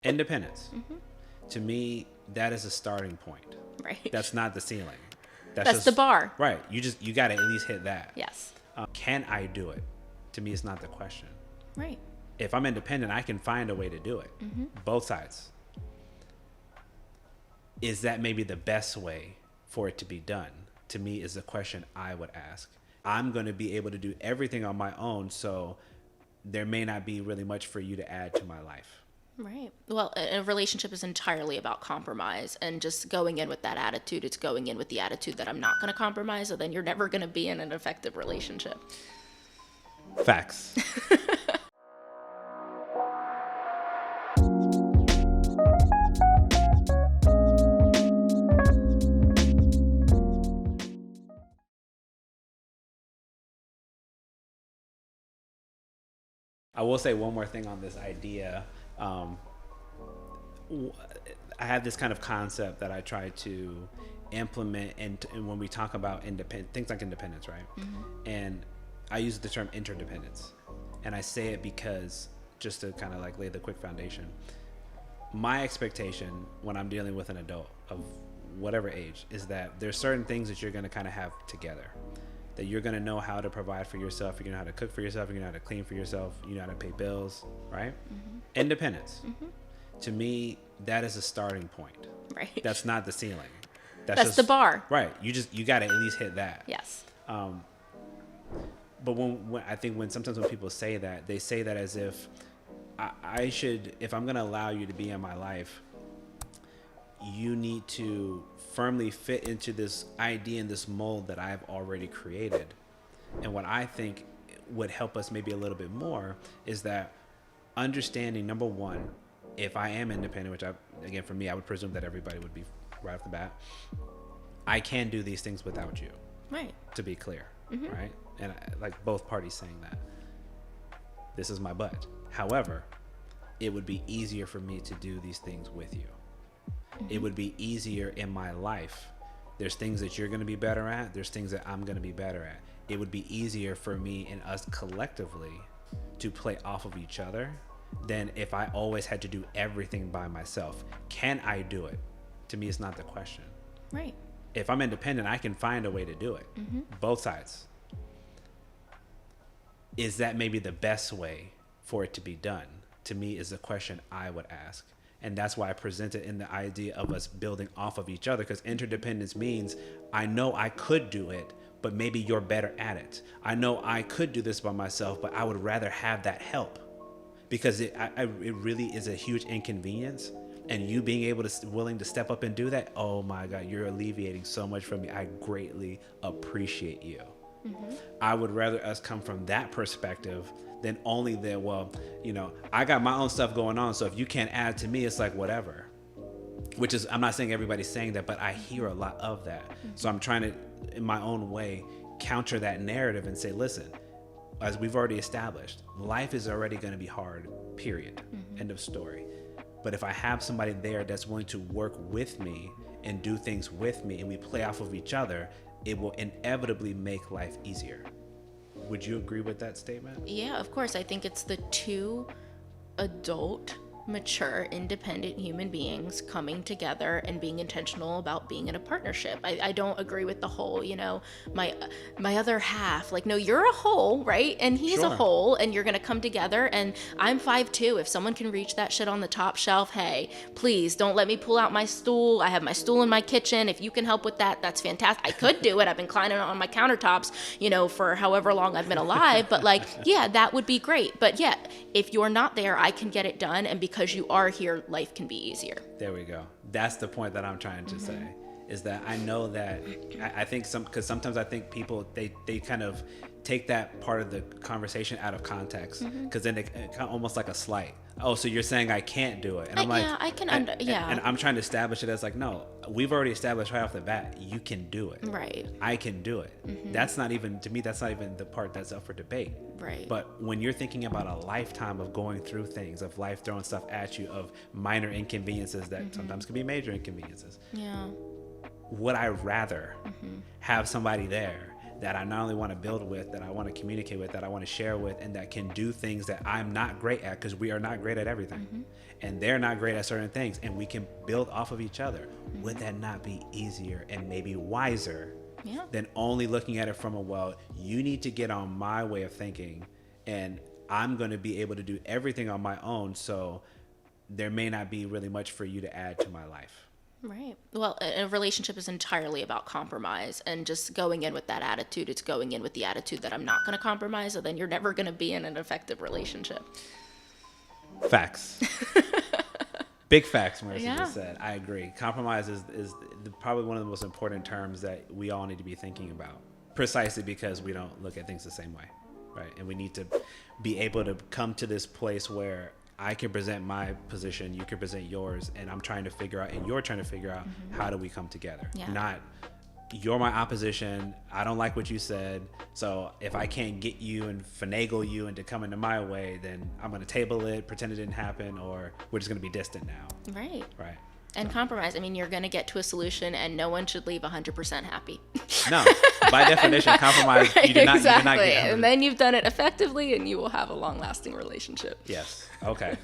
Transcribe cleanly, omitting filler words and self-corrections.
Independence. To me, that is a starting point. Right. That's not the ceiling. That's the bar. Right. You got to at least hit that. Yes. Can I do it? To me, it's not the question. Right. If I'm independent, I can find a way to do it. Both sides. Is that maybe the best way for it to be done? To me, is the question I would ask. I'm going to be able to do everything on my own, so there may not be really much for you to add to my life. Right. Well, a relationship is entirely about compromise, and just going in with that attitude, it's going in with the attitude that I'm not going to compromise, so then you're never going to be in an effective relationship. Facts. I will say one more thing on this idea. I have this kind of concept that I try to implement, and when we talk about things like independence, right? And I use the term interdependence, and I say it because, just to kind of like lay the quick foundation, my expectation when I'm dealing with an adult of whatever age is that there's certain things that you're going to kind of have together. That you're going to know how to provide for yourself, you're going to know how to cook for yourself, you're going to know how to clean for yourself, you know how to pay bills, right? Independence. To me, that is a starting point. Right. That's not the ceiling. That's just the bar. Right. You got to at least hit that. Yes. But when I think sometimes when people say that, they say that as if I should, if I'm going to allow you to be in my life, you need to firmly fit into this idea and this mold that I've already created. And what I think would help us maybe a little bit more is that understanding, number one, if I am independent, which again, for me, I would presume that everybody would be right off the bat, I can do these things without you. Right. To be clear, right? And like both parties saying that. This is my butt. However, it would be easier for me to do these things with you. It would be easier in my life. There's things that you're going to be better at. There's things that I'm going to be better at. It would be easier for me and us collectively to play off of each other than if I always had to do everything by myself. Can I do it? To me, it's not the question. Right. If I'm independent, I can find a way to do it. Both sides. Is that maybe the best way for it to be done? To me, is the question I would ask. And that's why I present it in the idea of us building off of each other, because interdependence means I know I could do it, but maybe you're better at it. I know I could do this by myself, but I would rather have that help, because it really is a huge inconvenience. And you being able to, willing to step up and do that, oh my God, you're alleviating so much from me. I greatly appreciate you. I would rather us come from that perspective than only that, well, you know, I got my own stuff going on, so if you can't add to me, it's like whatever. Which is, I'm not saying everybody's saying that, but I hear a lot of that. So I'm trying to, in my own way, counter that narrative and say, listen, as we've already established, life is already going to be hard, period. End of story. But if I have somebody there that's willing to work with me and do things with me, and we play off of each other, it will inevitably make life easier. Would you agree with that statement? Yeah, of course. I think it's the two adult, mature, independent human beings coming together and being intentional about being in a partnership. I don't agree with the whole, you know, my other half. Like, no, you're a whole, right? And he's a whole, and you're gonna come together. And I'm 5'2". If someone can reach that shit on the top shelf, hey, please don't let me pull out my stool. I have my stool in my kitchen. If you can help with that, that's fantastic. I could do it. I've been climbing on my countertops, you know, for however long I've been alive. But like, yeah, that would be great. But yeah, if you're not there, I can get it done. And because you are here, life can be easier. There we go. That's the point that I'm trying to say, is that I know that I think because sometimes I think people, they kind of take that part of the conversation out of context, because then it almost like a slight. Oh, so you're saying I can't do it? And I'm like, yeah, I can. And I'm trying to establish it as like, no, we've already established right off the bat, you can do it. Right. I can do it. That's not even, to me, that's not even the part that's up for debate. Right. But when you're thinking about a lifetime of going through things, of life throwing stuff at you, of minor inconveniences that sometimes can be major inconveniences. Yeah. Would I rather have somebody there that I not only want to build with, that I want to communicate with, that I want to share with, and that can do things that I'm not great at, because we are not great at everything. And they're not great at certain things, and we can build off of each other. Would that not be easier and maybe wiser than only looking at it from a, well, you need to get on my way of thinking, and I'm going to be able to do everything on my own, so there may not be really much for you to add to my life. Right. Well, a relationship is entirely about compromise, and just going in with that attitude. It's going in with the attitude that I'm not going to compromise, so then you're never going to be in an effective relationship. Facts. Big facts, Marissa Yeah. just said. I agree. Compromise is probably one of the most important terms that we all need to be thinking about, precisely because we don't look at things the same way, right? And we need to be able to come to this place where I can present my position, you can present yours, and I'm trying to figure out, and you're trying to figure out, how do we come together? Yeah. Not, you're my opposition, I don't like what you said, so if I can't get you and finagle you into coming to my way, then I'm going to table it, pretend it didn't happen, or we're just going to be distant now. Right. Right. And compromise. I mean, you're going to get to a solution, and no one should leave 100% happy. No, by definition, compromise, Right, you do not exactly. get And then you've done it effectively, and you will have a long-lasting relationship. Yes. Okay.